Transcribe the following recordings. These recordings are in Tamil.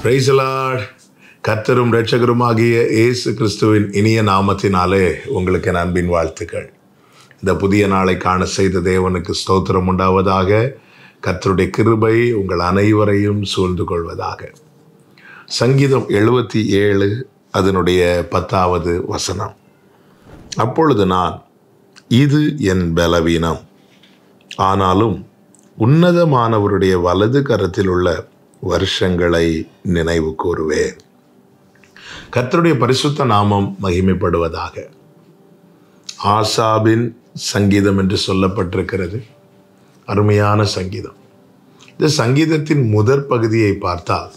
Praise the Lord. கர்த்தரும் இரட்சகருமாகிய இயேசு கிறிஸ்துவின் இனிய நாமத்தினாலே உங்களுக்கு என் அன்பின் வாழ்த்துக்கள். இந்த புதிய நாளை காண செய்த தேவனுக்கு ஸ்தோத்திரம் உண்டாவதாக. கர்த்தருடைய கிருபை உங்கள் அனைவரையும் சூழ்ந்து கொள்வதாக. சங்கீதம் 77 அதனுடைய 10வது வசனம். அப்பொழுது நான், இது என் பலவீனம், ஆனாலும் உன்னதமானவருடைய வலது கரத்தில் உள்ள வருஷங்களை நினைவு கூறுவேன். கர்த்தருடைய பரிசுத்த நாமம் மகிமைப்படுவதாக. ஆசாபின் சங்கீதம் என்று சொல்லப்பட்டிருக்கிறது. அருமையான சங்கீதம். இந்த சங்கீதத்தின் முதற் பகுதியை பார்த்தால்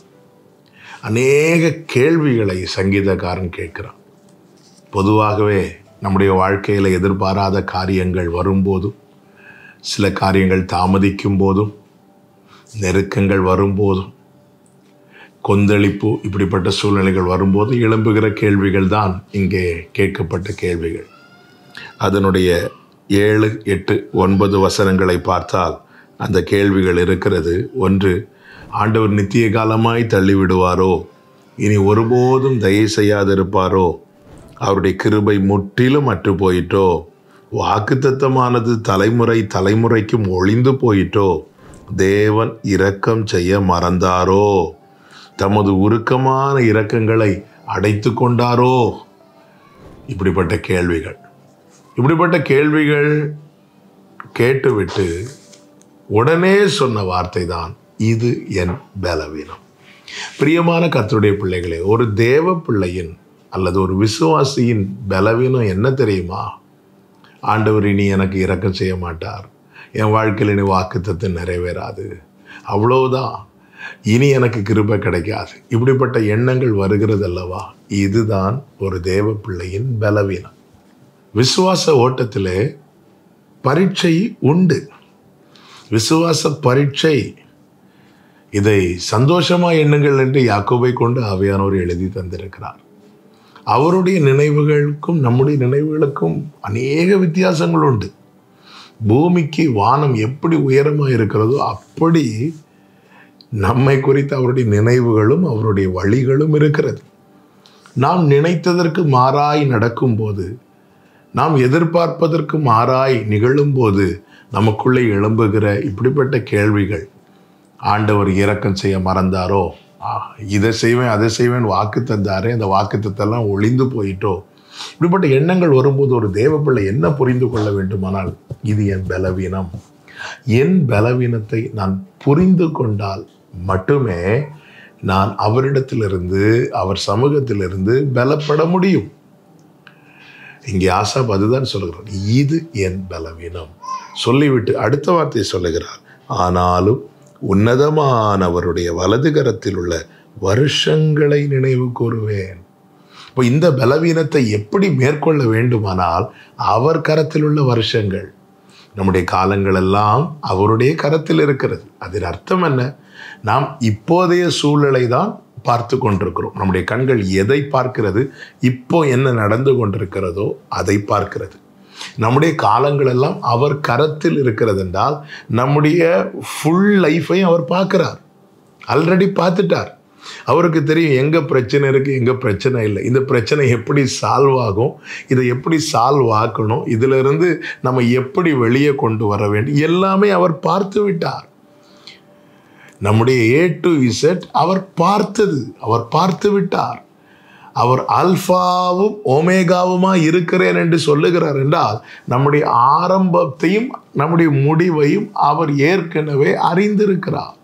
அநேக கேள்விகளை சங்கீதக்காரன் கேட்கிறான். பொதுவாகவே நம்முடைய வாழ்க்கையில் எதிர்பாராத காரியங்கள் வரும்போதும், சில காரியங்கள் தாமதிக்கும் போதும், நெருக்கங்கள் வரும்போதும், கொந்தளிப்பு இப்படிப்பட்ட சூழ்நிலைகள் வரும்போது எழும்புகிற கேள்விகள் தான் இங்கே கேட்கப்பட்ட கேள்விகள். அதனுடைய 7, 8, 9 வசனங்களை பார்த்தால் அந்த கேள்விகள் இருக்கிறது. ஒன்று, ஆண்டவர் நித்திய காலமாய் தள்ளிவிடுவாரோ? இனி ஒருபோதும் தயை செய்யாதிருப்பாரோ? அவருடைய கிருபை முற்றிலும் அற்று போயிட்டோ? வாக்குத்தத்தமானது தலைமுறை தலைமுறைக்கும் ஒளிந்து போயிட்டோ? தேவன் இரக்கம் செய்ய மறந்தாரோ? தமது உருக்கமான இரக்கங்களை அடைத்து கொண்டாரோ? இப்படிப்பட்ட கேள்விகள் கேட்டுவிட்டு உடனே சொன்ன வார்த்தை தான், இது என் பலவீனம். பிரியமான கர்த்தருடைய பிள்ளைகளே, ஒரு தேவ பிள்ளையின் அல்லது ஒரு விசுவாசியின் பலவீனம் என்ன தெரியுமா? ஆண்டவர் இனி எனக்கு இரக்கம் செய்ய மாட்டார், என் வாழ்க்கையில் இனி வாக்குத்தத்தம் நிறைவேறாது, அவ்வளவுதான், இனி எனக்கு கிருபை கிடைக்காது, இப்படிப்பட்ட எண்ணங்கள் வருகிறது அல்லவா? இதுதான் ஒரு தேவ பிள்ளையின் பலவீனம். விசுவாச ஓட்டத்திலே பரீட்சை உண்டு. விசுவாச பரீட்சை, இதை சந்தோஷமா எண்ணுங்கள் என்று யாக்கோபை கொண்டு ஆவியானவர் எழுதி தந்திருக்கிறார். அவருடைய நினைவுகளுக்கும் நம்முடைய நினைவுகளுக்கும் அநேக வித்தியாசங்கள் உண்டு. பூமிக்கு வானம் எப்படி உயரமாக இருக்கிறதோ அப்படி நம்மை குறித்த அவருடைய நினைவுகளும் அவருடைய வழிகளும் இருக்கிறது. நாம் நினைத்ததற்கு மாறாய் நடக்கும்போது, நாம் எதிர்பார்ப்பதற்கு மாறாய் நிகழும்போது நமக்குள்ளே எழும்புகிற இப்படிப்பட்ட கேள்விகள், ஆண்டவர் இரக்கம் செய்ய மறந்தாரோ? இதை செய்வேன் அதை செய்வேன் வாக்கு தந்தாரே, அந்த வாக்கு தத்தெல்லாம் ஒளிந்து போயிட்டோ? இப்படிப்பட்ட எண்ணங்கள் வரும்போது ஒரு தேவ பிள்ளை என்ன புரிந்து கொள்ள வேண்டுமானால், இது என் பலவீனம். என் பலவீனத்தை நான் புரிந்து கொண்டால் மட்டுமே நான் அவரிடத்திலிருந்து, அவர் சமூகத்திலிருந்து பலப்பட முடியும். இங்கே ஆசாப் அதுதான் சொல்லுகிறார், இது என் பலவீனம் சொல்லிவிட்டு அடுத்த வார்த்தையை சொல்லுகிறார், ஆனாலும் உன்னதமானவருடைய வலது கரத்தில் உள்ள வருஷங்களை நினைவு கூறுவேன். இப்போ இந்த பலவீனத்தை எப்படி மேற்கொள்ள வேண்டுமானால், அவர் கரத்தில் உள்ள வருஷங்கள், நம்முடைய காலங்கள் எல்லாம் அவருடைய கரத்தில் இருக்கிறது. அதன் அர்த்தம் என்ன? நாம் இப்போதைய சூழ்நிலை தான் பார்த்து கொண்டிருக்கிறோம். நம்முடைய கண்கள் எதை பார்க்கிறது? இப்போ என்ன நடந்து கொண்டிருக்கிறதோ அதை பார்க்கிறது. நம்முடைய காலங்கள் எல்லாம் அவர் கரத்தில் இருக்கிறது என்றால் நம்முடைய ஃபுல் லைஃபையும் அவர் பார்க்கிறார். ஆல்ரெடி பார்த்துட்டார். அவருக்கு தெரியும் எங்கே பிரச்சனை இருக்குது, எங்கே பிரச்சனை இல்லை, இந்த பிரச்சனை எப்படி சால்வ் ஆகும், இதை எப்படி சால்வ் ஆக்கணும், இதிலிருந்து நம்ம எப்படி வெளியே கொண்டு வர வேண்டும், எல்லாமே அவர் பார்த்து விட்டார். நம்முடைய A to Z அவர் பார்த்து விட்டார். அவர் அல்பாவும் ஓமேகாவுமா இருக்கிறேன் என்று சொல்லுகிறார் என்றால், நம்முடைய ஆரம்பத்தையும் நம்முடைய முடிவையும் அவர் ஏற்கனவே அறிந்திருக்கிறார்.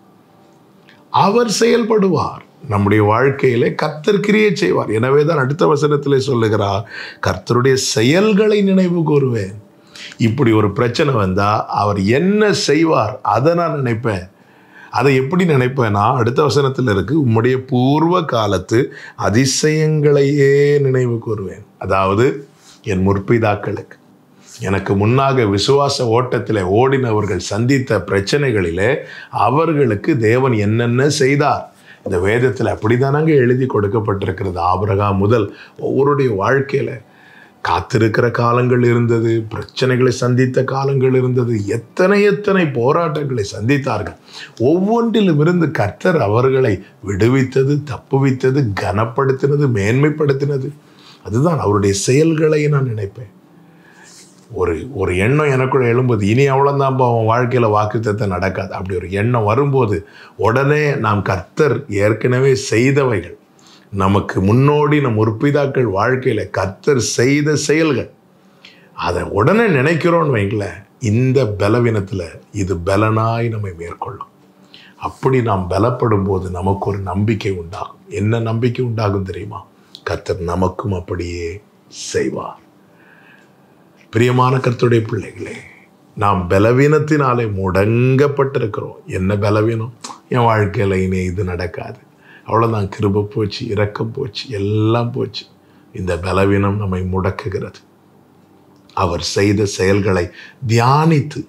அவர் செயல்படுவார். நம்முடைய வாழ்க்கையிலே கர்த்தர் கிரியை செய்வார். எனவே தான் அடுத்த வசனத்திலே சொல்லுகிறார், கர்த்தருடைய செயல்களை நினைவு கூறுவேன். இப்படி ஒரு பிரச்சனை வந்தா அவர் என்ன செய்வார் அதை நான் நினைப்பேன். அதை எப்படி நினைப்பேன்னா, அடுத்த வசனத்தில் இருக்கு, உம்முடைய பூர்வ காலத்து அதிசயங்களையே நினைவு கூறுவேன். அதாவது என் முற்பிதாக்களுக்கு, எனக்கு முன்னாக விசுவாச ஓட்டத்தில் ஓடினவர்கள் சந்தித்த பிரச்சனைகளிலே அவர்களுக்கு தேவன் என்னென்ன செய்தார். இந்த வேதத்தில் அப்படித்தானங்க எழுதி கொடுக்கப்பட்டிருக்கிறது. ஆபிரகாம் முதல் ஒவ்வொருடைய வாழ்க்கையில் காத்திருக்கிற காலங்கள் இருந்தது, பிரச்சனைகளை சந்தித்த காலங்கள் இருந்தது, எத்தனை போராட்டங்களை சந்தித்தார்கள். ஒவ்வொன்றிலும் இருந்து கர்த்தர் அவர்களை விடுவித்தது, தப்புவித்தது, கனப்படுத்தினது, மேன்மைப்படுத்தினது. அதுதான் அவருடைய செயல்களை நான் நினைப்பேன். ஒரு எண்ணம் எனக்குள்ள எழும்போது, இனி அவ்வளோதான்ப்பா அவன் வாழ்க்கையில் வாக்குத்தத்தம் நடக்காது. அப்படி ஒரு எண்ணம் வரும்போது உடனே நாம் கர்த்தர் ஏற்கனவே செய்தவைகள், நமக்கு முன்னோடி நம் முற்பிதாக்கள் வாழ்க்கையில் கர்த்தர் செய்த செயல்கள், அதை உடனே நினைக்கிறோன்னு வைங்களேன், இந்த பலவீனத்தில் இது பலனாய் நம்மை மேற்கொள்ளும். அப்படி நாம் பலப்படும் போது நமக்கு ஒரு நம்பிக்கை உண்டாகும். என்ன நம்பிக்கை உண்டாகும் தெரியுமா? கர்த்தர் நமக்கும் அப்படியே செய்வார். பிரியமான கர்த்தருடைய பிள்ளைகளே, நாம் பலவீனத்தினாலே முடங்கப்பட்டிருக்கிறோம். என்ன பலவீனம்? என் வாழ்க்கையில் இனி இது நடக்காது, அவ்வளோதான், கிருபை போச்சு, இரக்கம் போச்சு, எல்லாம் போச்சு. இந்த பலவீனம் நம்மை முடக்குகிறது. அவர் செய்த செயல்களை தியானித்து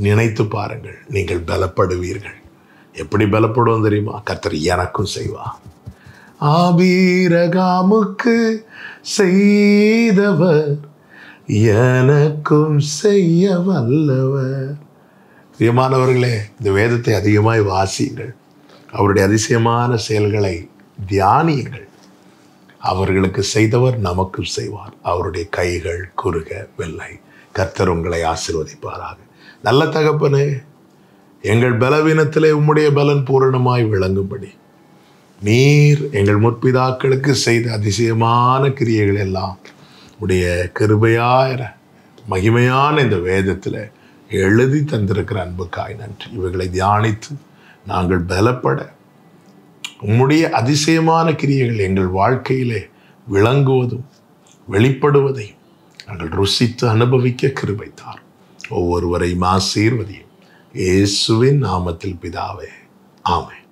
நினைத்து பாருங்கள், நீங்கள் பலப்படுவீர்கள். எப்படி பலப்படுவோம் தெரியுமா? கர்த்தர் எனக்கும் செய்வார். ஆபிரகாமுக்கு செய்தவர் எனக்கும் செய்ய வல்லவர். பிரியமானவர்களே, இந்த வேதத்தை அதிகமாய் வாசியுங்கள். அவருடைய அதிசயமான செயல்களை தியானியுங்கள். அவர்களுக்கு செய்தவர் நமக்கும் செய்வார். அவருடைய கைகள் குறுகவில்லை. கர்த்தர் உங்களை ஆசீர்வதிப்பாராக. நல்ல தகப்பனே, எங்கள் பலவீனத்திலே உம்முடைய பலன் பூரணமாய் விளங்கும்படி நீர் எங்கள் முற்பிதாக்களுக்கு செய்த அதிசயமான கிரியைகள் எல்லாம் உடைய கிருபையாயிர மகிமையான இந்த வேதத்தில் எழுதி தந்திருக்கிற அன்புக்காய் நன்றி. இவைகளை தியானித்து நாங்கள் பலப்பட உம்முடைய அதிசயமான கிரியைகள் எங்கள் வாழ்க்கையிலே விளங்குவதும் வெளிப்படுவதையும் நாங்கள் ருசித்து அனுபவிக்க கிருபை தார். ஒவ்வொருவரையும் ஆசீர்வதியும். இயேசுவின் நாமத்தில் பிதாவே, ஆமென்.